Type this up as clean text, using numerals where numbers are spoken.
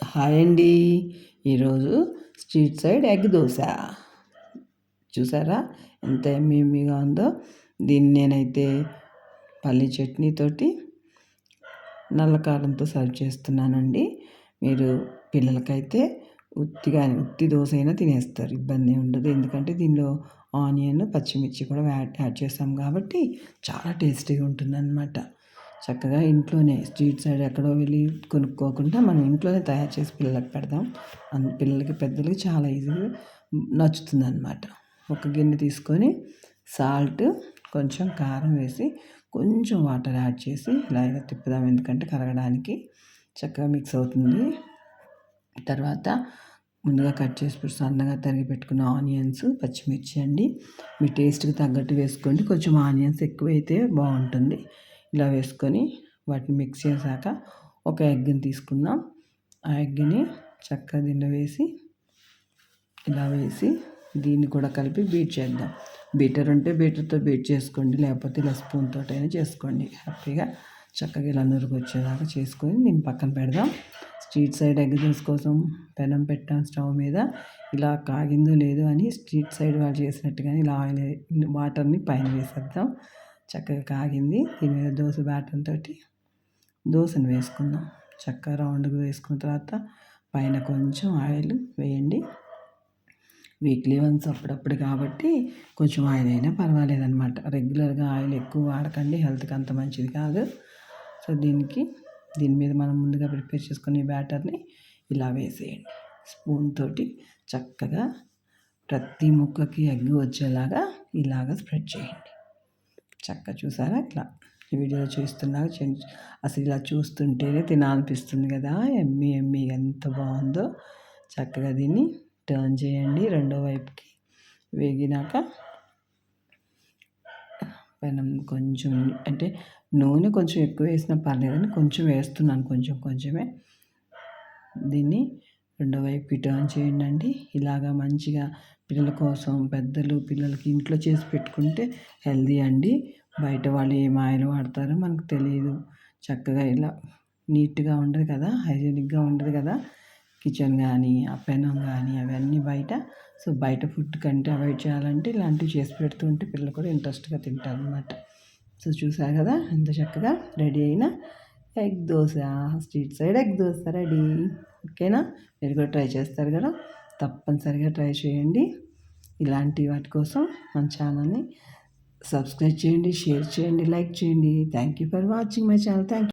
Hi అండి. ఈరోజు street side egg dosa. చూసారా ఎంత యమ్మీగా ఉందో. దీన్ని నేనైతే పల్లి చట్నీతోటి నల్ల కారంతో సర్వ్ చేస్తున్నానండి. మీరు పిల్లలకైతే ఉత్తి దోశ అయినా తినేస్తారు, ఇబ్బంది ఉండదు. ఎందుకంటే దీనిలో ఆనియన్, పచ్చిమిర్చి కూడా యాడ్ చేస్తాం కాబట్టి చాలా టేస్టీగా ఉంటుందన్నమాట. చక్కగా ఇంట్లోనే స్ట్రీట్ సైడ్ ఎక్కడో వెళ్ళి కొనుక్కోకుండా మనం ఇంట్లోనే తయారు చేసి పిల్లలకు పెడదాం. పిల్లలకి పెద్దలకి చాలా ఈజీగా నచ్చుతుందన్నమాట. ఒక గిన్నె తీసుకొని సాల్ట్, కొంచెం కారం వేసి కొంచెం వాటర్ యాడ్ చేసి ఇలా తిప్పుదాం, ఎందుకంటే కరగడానికి చక్కగా మిక్స్ అవుతుంది. తర్వాత ముందుగా కట్ చేసి సన్నగా తరిగి పెట్టుకున్న ఆనియన్స్, పచ్చిమిర్చి అండి. మీ టేస్ట్కి తగ్గట్టు వేసుకోండి. కొంచెం ఆనియన్స్ ఎక్కువైతే బాగుంటుంది. ఇలా వేసుకొని వాటిని మిక్స్ చేశాక ఒక ఎగ్ని తీసుకుందాం. ఆ ఎగ్ని చక్కగా దీనిలో వేసి ఇలా వేసి దీన్ని కూడా కలిపి బీట్ చేద్దాం. బీటర్ ఉంటే బీటర్తో బీట్ చేసుకోండి, లేకపోతే ఇలా స్పూన్ తోటైనా చేసుకోండి. హ్యాపీగా చక్కగా ఇలా నురుగు వచ్చేదాకా చేసుకొని దీన్ని పక్కన పెడదాం. స్ట్రీట్ సైడ్ ఎగ్ దోశ కోసం పెనం పెట్టాం స్టవ్ మీద. ఇలా కాగిందో లేదో అని స్ట్రీట్ సైడ్ వాళ్ళు చేసినట్టుగానే ఇలా వాటర్ని పైన వేసేద్దాం. చక్కగా కాగింది. దీని మీద దోశ బ్యాటర్ తోటి దోశను వేసుకుందాం. చక్కగా రౌండ్గా వేసుకున్న తర్వాత పైన కొంచెం ఆయిల్ వేయండి. వీక్లీ వన్స్ అప్పుడప్పుడు కాబట్టి కొంచెం ఆయిల్ అయినా పర్వాలేదన్నమాట. రెగ్యులర్గా ఆయిల్ ఎక్కువ వాడకండి, హెల్త్కి అంత మంచిది కాదు. సో దీని మీద మనం ముందుగా ప్రిపేర్ చేసుకునే బ్యాటర్ని ఇలా వేసేయండి. స్పూన్ తోటి చక్కగా ప్రతి ముక్కకి ఎగ్ వచ్చేలాగా ఇలాగ స్ప్రెడ్ చేయండి. చక్కగా చూసారా, ఇట్లా వీడియోలో చూస్తున్నాగా అసలు ఇలా చూస్తుంటేనే తినాలనిపిస్తుంది కదా. ఎమ్మి ఎంత బాగుందో. చక్కగా దీన్ని టర్న్ చేయండి రెండో వైపుకి. వేగినాక పెనం కొంచెం అంటే నూనె కొంచెం ఎక్కువ వేసినా పర్లేదని కొంచెం వేస్తున్నాను, కొంచెమే. దీన్ని రెండో వైపుకి టర్న్ చేయండి. ఇలాగా మంచిగా పిల్లల కోసం, పిల్లలకి ఇంట్లో చేసి పెట్టుకుంటే హెల్దీ అండి. బయట వాళ్ళు ఏం ఆయిల్ వాడతారో మనకు తెలియదు. చక్కగా ఇలా నీట్గా ఉండదు కదా, హైజీనిక్గా ఉండదు కదా కిచెన్ కానీ, ఆ పెనం కానీ అవన్నీ బయట. సో బయట ఫుడ్ కంటే అవాయిడ్ చేయాలంటే ఇలాంటివి చేసి పెడుతూ ఉంటే పిల్లలు కూడా ఇంట్రెస్ట్గా తింటారు అన్నమాట. సో చూసారు కదా ఎంత చక్కగా రెడీ అయిన egg dosa. Street side egg dosa ready. ఓకేనా? మీరు కూడా ట్రై చేస్తారు కదా, తప్పనిసరిగా ట్రై చేయండి. ఇలాంటి వాటి కోసం మన ఛానల్ని సబ్స్క్రైబ్ చేయండి, షేర్ చేయండి, లైక్ చేయండి. Thank you for watching my channel. Thank you.